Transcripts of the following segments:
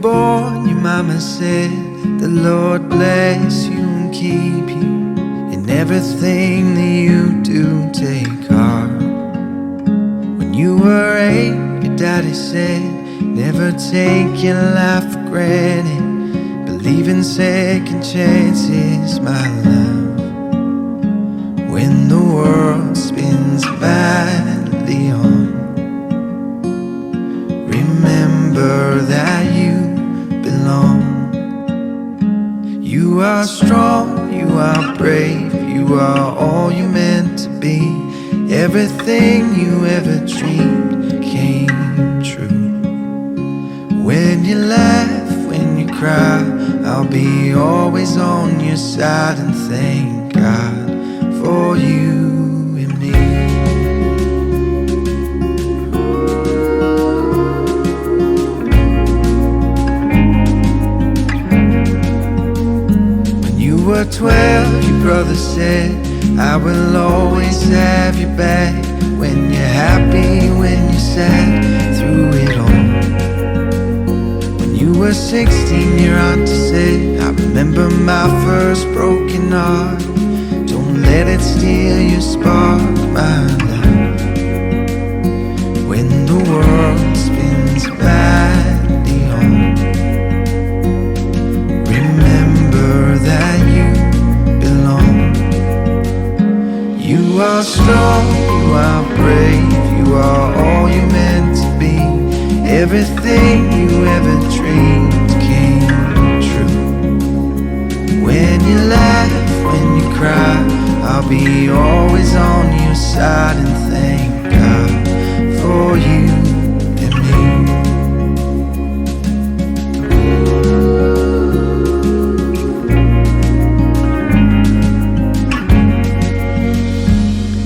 born, your mama said, the Lord bless you and keep you. In everything that you do, take heart. When you were 8, your daddy said, never take your life for granted. Believe in second chances, my love. When the world spins madly on, remember that you belong. You are strong, you are brave, you are all you're meant to be. Everything you ever dreamed came true. When you laugh, when you cry, I'll be always on your side. And thank God for you and me. When you were 12, your brother said, I will always have your back. When you're happy, when you're sad, through it all. When you were 16, your auntie said, I remember my first broken heart. Don't let it steal your spark, my love. When the world spins madly on, remember that you belong. You are strong, you are brave, you are all you're meant to be. Everything you ever dreamed came true. When you laugh, when you cry, I'll be always on your side. And thank God for you and me.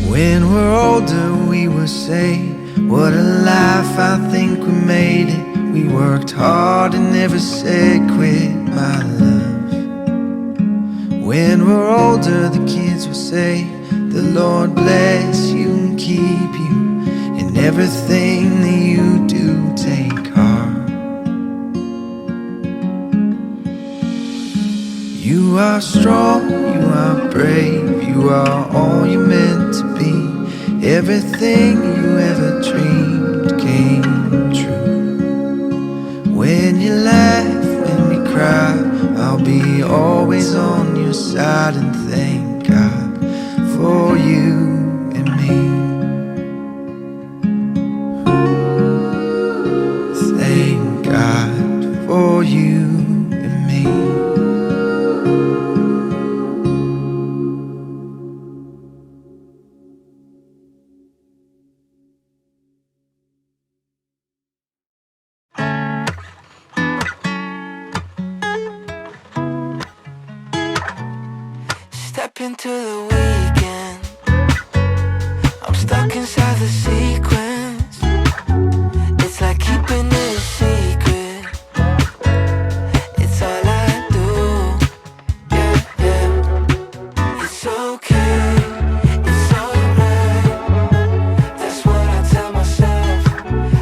When we're older, we will say, what a life, I think we made it. We worked hard and never said quit, my love. When we're older, the kids will say, the Lord bless you and keep you. In everything that you do, take heart. You are strong, you are brave, you are all you're meant to be. Everything you ever dreamed came true. When you laugh, when you cry, I'll be always on your side. And thank God for you and me. Thank God for you and me. Step into the weekend, I'm stuck inside the sequence. It's like keeping it a secret. It's all I do, yeah, yeah. It's okay, it's alright. That's what I tell myself.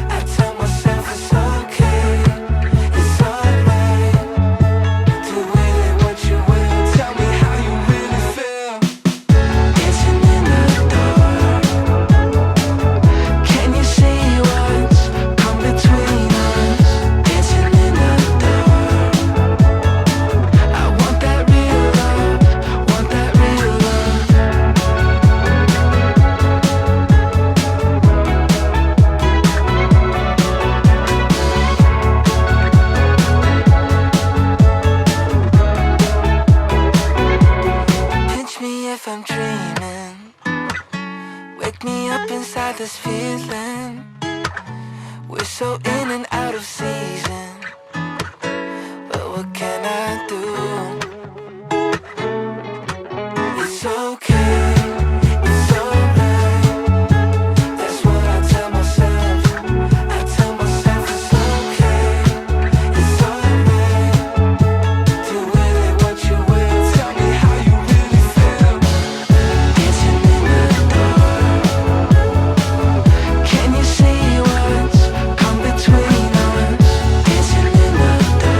I tell myself it's okay, it's alright. Do with it what you will. Tell me how you really feel. Dancing in the dark. Can you see what's come between us? Dancing in the dark. I want that real love, want that real love. Pinch me if I'm dreaming. Wake me up inside this feeling. We're so in and out of season. But what can I do? It's okay, it's alright. That's what I tell myself. I tell myself it's okay, it's alright. Do with it what you will. Tell me how you really feel. Dancing in the dark. Can you see what's come between us? Dancing in the dark.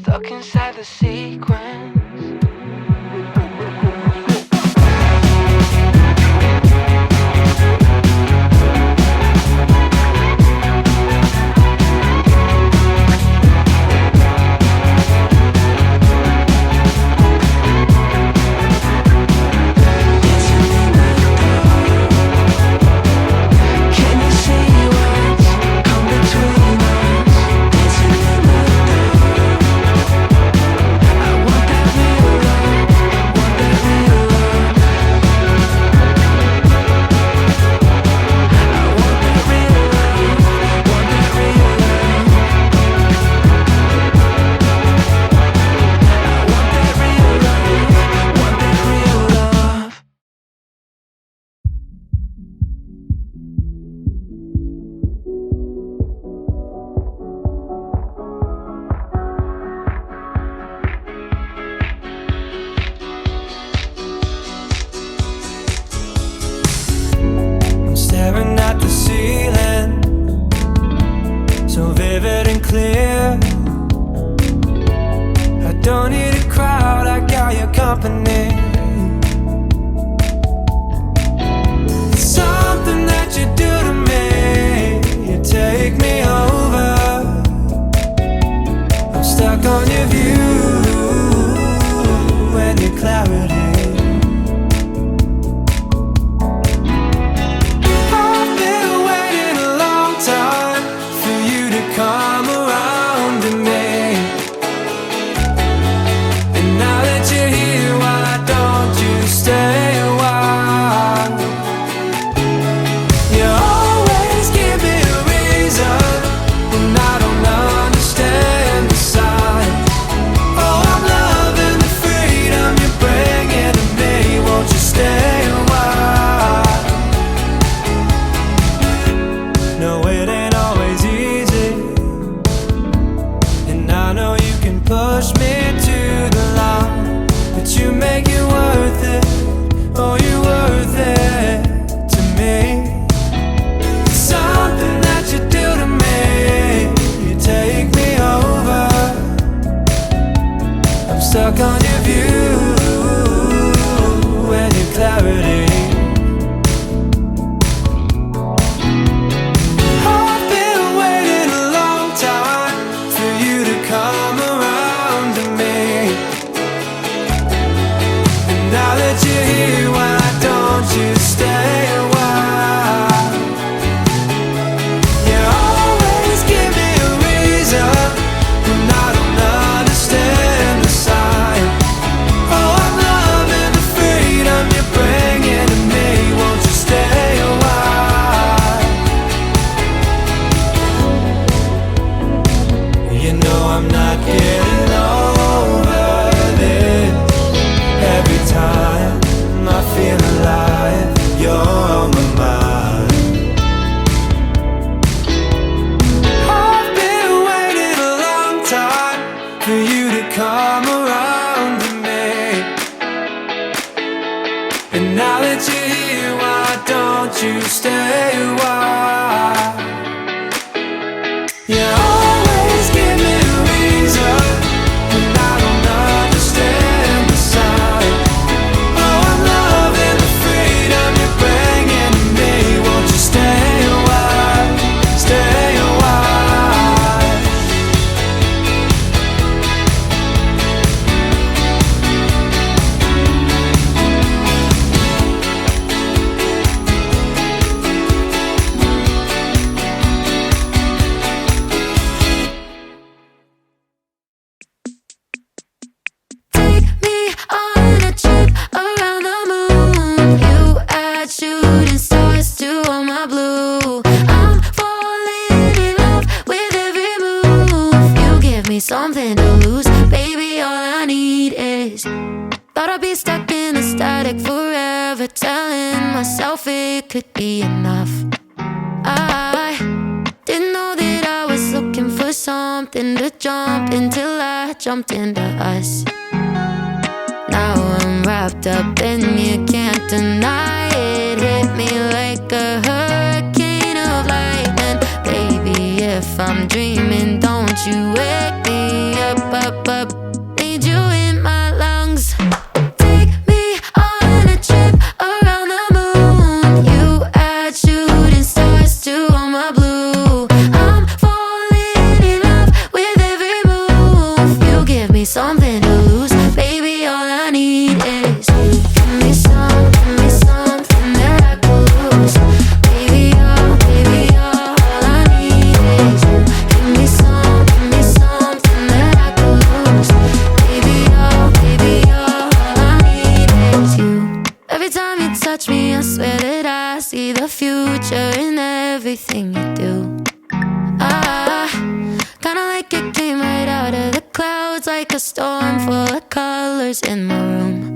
stuck inside the sequence. Staring at the ceiling, so vivid and clear. I don't need a crowd, I got your company. It's something that you do to me, you take me over. I'm stuck on your view and your clarity. Come around to me, and now that you're here, why don't you stay a while? You always give me a reason, and I don't understand the signs. Oh, I'm loving the freedom you're bringing to me. Won't you stay a while? No, it ain't always easy. I know you can push me to the line, but you make it worth it. Oh, you're worth it to me. It's something that you do to me, you take me over. I'm stuck on your view and your clarity. Come around to me, and now that you're here, why don't you stay a while? You always give me a reason, and I don't understand the sign. Oh, I'm loving the freedom you're bringing to me. Won't you stay a while? Stay a while. Something to lose, baby, all I need is. Thought I'd be stuck in a static forever, telling myself it could be enough. I didn't know that I was looking for something to jump until I jumped into us. Now I'm wrapped up and you can't deny it. Hit me like a hurricane of lightning. Baby, if I'm dreaming, don't won't you wake me up, up, up? Need you in my lungs. Take me on a trip around the moon. You add shooting stars to all my blue. I'm falling in love with every move. You give me something to lose, baby. All I need is give me something that I could lose. Baby, all I need is give me something that I could lose. Baby, all I need is you. Every time you touch me, I swear that I see the future in everything you do. Kinda like it came right out of the clouds, like a storm full of colors in my room.